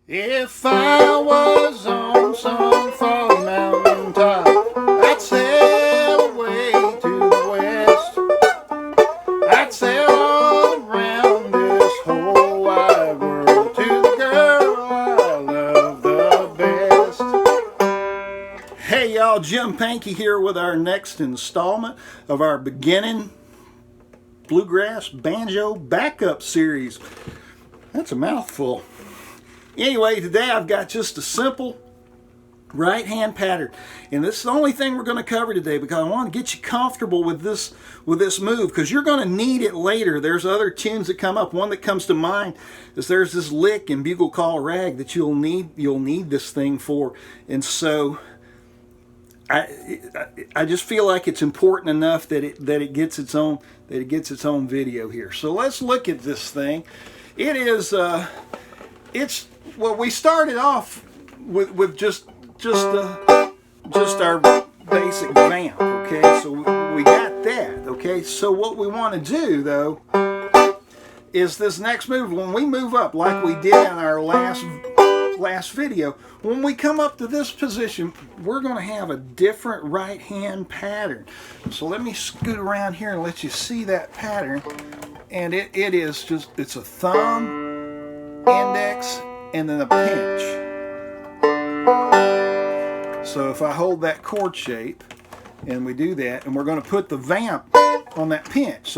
If I was on some far mountain top, I'd sail away to the west. I'd sail all around this whole wide world to the girl I love the best. Hey y'all, Jim Pankey here with our next installment of our beginning Bluegrass Banjo backup series. That's a mouthful. Anyway, today I've got just a simple right hand pattern, and this is the only thing we're going to cover today because I want to get you comfortable with this move, because you're going to need it later. There's other tunes that come up. One that comes to mind is there's this lick in Bugle Call Rag that you'll need this thing for, and so I just feel like it's important enough that it gets its own video here. So let's look at this thing. It is well, we started off with just our basic vamp, okay? So we got that, okay? So what we want to do, though, is this next move. When we move up, like we did in our last video, when we come up to this position, we're going to have a different right hand pattern. So let me scoot around here and let you see that pattern. And it's a thumb, index, and then a pinch. So if I hold that chord shape and we do that, and we're going to put the vamp on that pinch.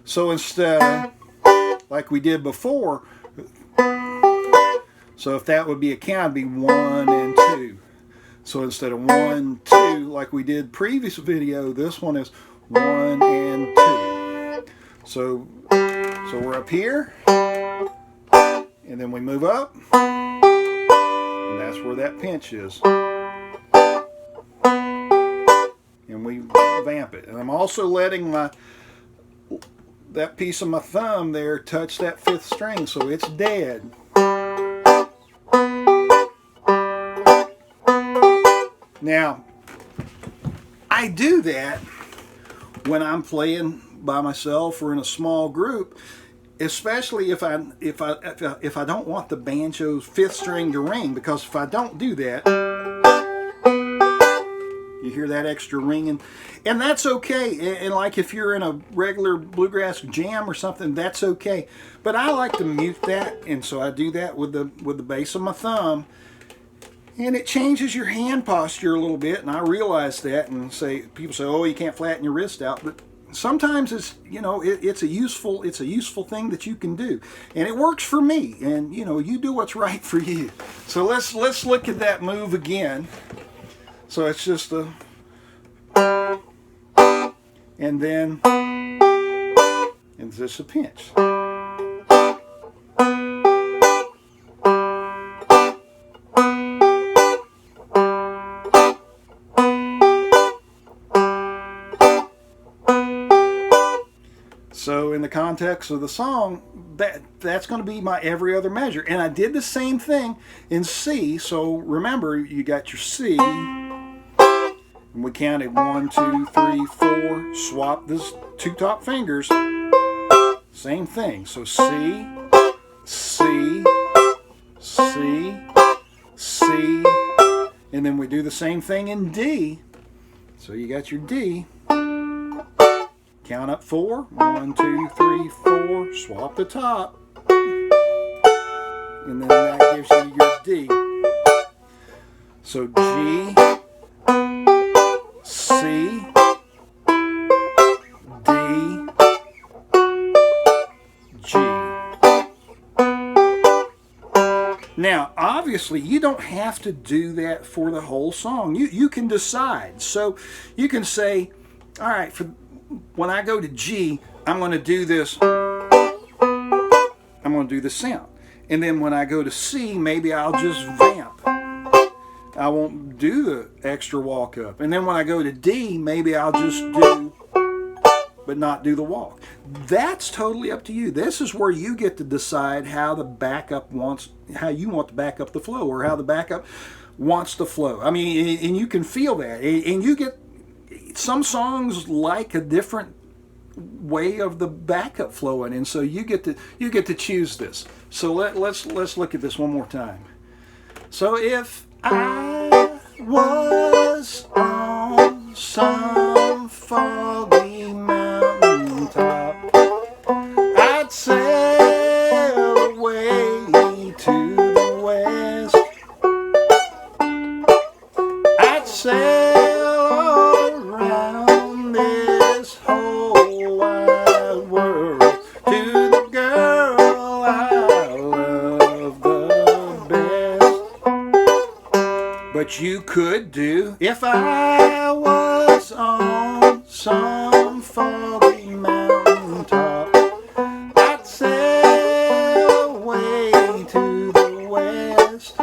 So instead of like we did before, so if that would be a count, it'd be 1 and 2. So instead of 1, 2 like we did previous video, this one is 1 and 2. So we're up here, and then we move up, and that's where that pinch is. And we vamp it. And I'm also letting that piece of my thumb there touch that 5th string, so it's dead. Now, I do that when I'm playing by myself or in a small group, especially if I don't want the banjo's 5th string to ring, because if I don't do that, you hear that extra ringing, and that's okay. And like if you're in a regular bluegrass jam or something, that's okay. But I like to mute that, and so I do that with the base of my thumb. And it changes your hand posture a little bit, and I realize that. And people say, "Oh, you can't flatten your wrist out," but sometimes it's a useful thing that you can do, and it works for me. And you do what's right for you. So let's look at that move again. So it's just a, and then just a pinch. So in the context of the song, that's going to be my every other measure. And I did the same thing in C. So remember, you got your C, and we counted 1, 2, 3, 4. Swap this 2 top fingers. Same thing. So C, C, C, C, and then we do the same thing in D. So you got your D. Count up 4. 1, 2, 3, 4. Swap the top. And then that gives you your D. So G, C, D, G. Now, obviously, you don't have to do that for the whole song. You can decide. So you can say, all right, when I go to G, I'm going to do this. I'm going to do the sound. And then when I go to C, maybe I'll just vamp. I won't do the extra walk up. And then when I go to D, maybe I'll just do, but not do the walk. That's totally up to you. This is where you get to decide how you want to back up the flow, or how the backup wants to flow. I mean, and you can feel that. And you get, some songs like a different way of the backup flowing, and so you get to choose this. So let's look at this one more time. So if I was on some foggy mountaintop, I'd sail away to the west. I'd sail all around this whole wide world to the girl I love the best. But you could do, if I was on some foggy mountaintop, I'd sail away to the west.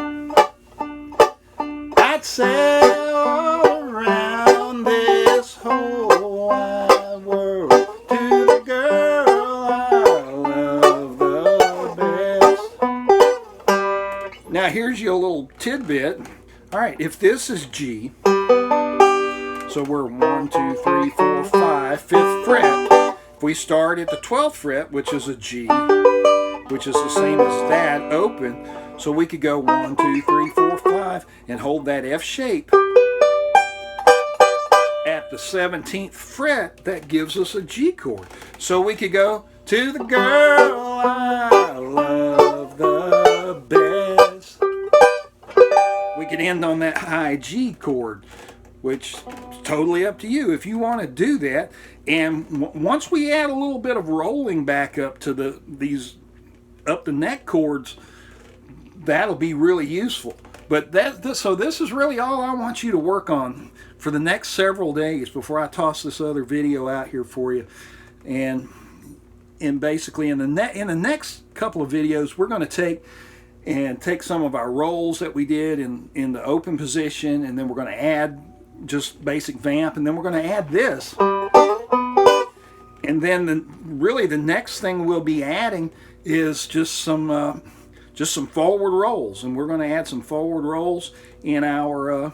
I'd sail all around this whole wide world to the girl I love the best. Now here's your little tidbit. All right, if this is G, so we're 1, 2, 3, 4, 5, 5th fret. If we start at the 12th fret, which is a G, which is the same as that, open, so we could go 1, 2, 3, 4, 5, and hold that F shape. At the 17th fret, that gives us a G chord. So we could go to the girl I love the best. We could end on that high G chord, which is totally up to you if you want to do that. And once we add a little bit of rolling back up to these up the neck chords, that'll be really useful. But so this is really all I want you to work on for the next several days before I toss this other video out here for you. And basically in the next couple of videos, we're going to take some of our rolls that we did in the open position, and then we're going to add just basic vamp, and then we're going to add this. And then really the next thing we'll be adding is just some forward rolls, and we're going to add some forward rolls in our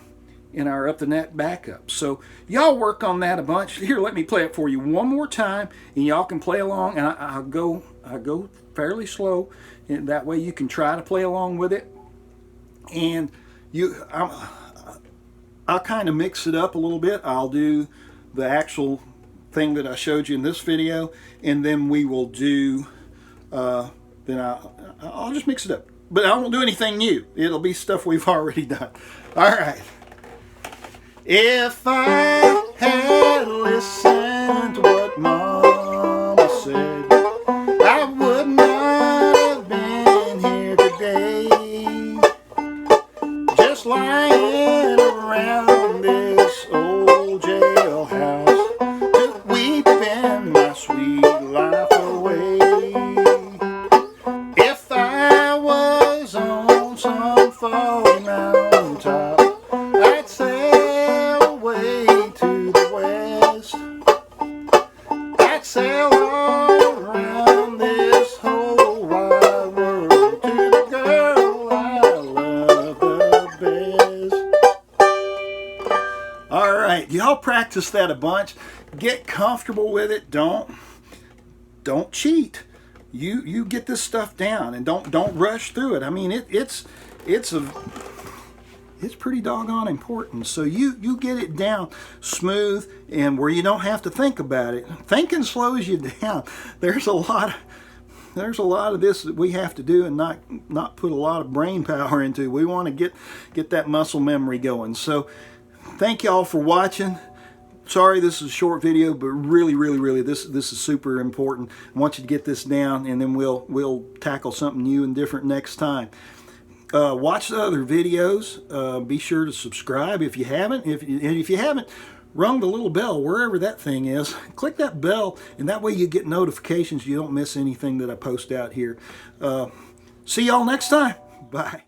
up the neck backup. So y'all work on that a bunch. Here, let me play it for you one more time, and y'all can play along. And I'll go fairly slow, and that way you can try to play along with it. And I'll kind of mix it up a little bit. I'll do the actual thing that I showed you in this video, and then we will do then I'll just mix it up, but I won't do anything new. It'll be stuff we've already done. All right. If I had listened to what Mama said, I would not have been here today, just lying around this old jailhouse, just weeping my sweet life away. If I was on some foggy mountaintop, I'd sail away to the west. I'd sail all around this whole wide world to the girl I love the best. All right, y'all practice that a bunch. Get comfortable with it. Don't cheat. You get this stuff down, and don't rush through it. I mean, it's pretty doggone important. So you get it down smooth and where you don't have to think about it. Thinking slows you down. There's a lot of this that we have to do and not put a lot of brain power into. We want to get that muscle memory going. So thank y'all for watching. Sorry this is a short video, but really this is super important. I want you to get this down, and then we'll tackle something new and different next time. Watch the other videos. Be sure to subscribe if you haven't. If you haven't rung the little bell wherever that thing is, click that bell, and that way you get notifications. You don't miss anything that I post out here. See y'all next time. Bye.